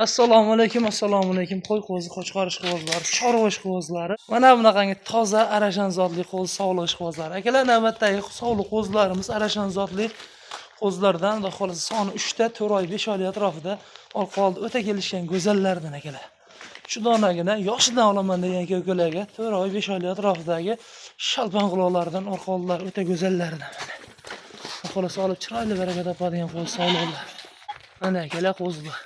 Assalomu alaykum, qo'y qo'zi, qo'chqarish qo'zlari, chorva qo'zlari. Mana bunaqangi toza arashan zotli qo'z sog'liq qo'zlari. Akalar, navbatdagi sog'liq qo'zlarimiz arashan zotli qo'zlardan, xudo xolasa soni 3 ta, 4 oy, 5 oy atrofida qoldi. O'ta kelishgan go'zallardan akalar. Shu donagina yoshidan olaman degan ko'kalarga 4 oy, 5 oy atrofidagi shalpan quloqlardan orqoldilar, o'ta go'zallardan. Xudo xolasa olib chiroyli baraka topadigan qo'z sog'liqlar. Mana akalar qo'zlar.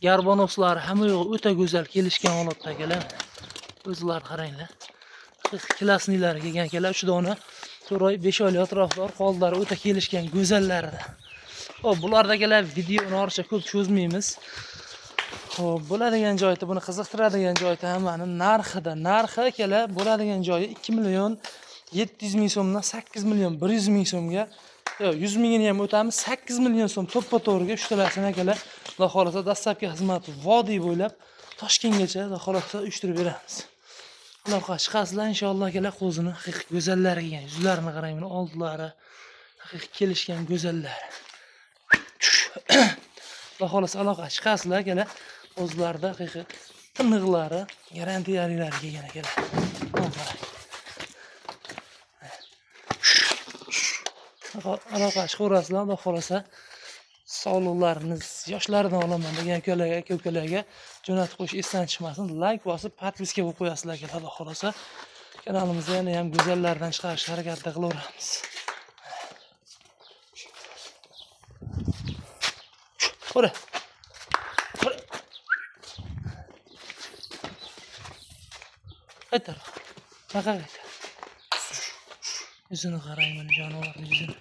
Garbonoslari hamma yo'q o'ta go'zal kelishgan holatda akalar. O'zlari qaranglar. Klasnilari kelgan akalar, shu dona 4 oy, 5 oy atrofida qoldilari o'ta kelishgan go'zallaridan. Xo'p, bularda akalar videoni orcha ko'p cho'zmaymiz. Xo'p, bo'ladigan joyda buni qiziqtiradigan joyda hammani narxi akalar bo'ladigan joyi 2 million 700 ming so'mdan 8 million 100 ming so'mga, yo'q 100 mingini ham o'tamiz, 8 million so'm to'ppa-to'g'riga uchtalasini akalar. Xudo xolasa dastlabki xizmati vodiy bo'ylab Toshkentgacha xudo xolasa uyushtirib beramiz. Aloqa chiqasizlar inshaalloh akalar qo'zini haqiqiy go'zallariga, yuzlarini qarang, buni oldilari haqiqiy kelishgan go'zallar. Xudo xolasa aloqa chiqasizlar akalar. Qo'zlarda haqiqiy tiniqlari, garantiyalari kelgan akalar. Aloqa chiqaverasizlar, xudo xolasa sog'liqlarimiz yoshlardan olaman degan ko'kalarga jo'natib qo'yish esdan chiqmasin. Like bosib, podpiska bo'lib qo'yasizlar akalar. Xudo xolasa kanalimizda yana ham go'zallardan chiqarishga harakat qilaveramiz. Qora. Qaytar. Qaytar. Yüzünü qarang, mana jonivorning yuzini.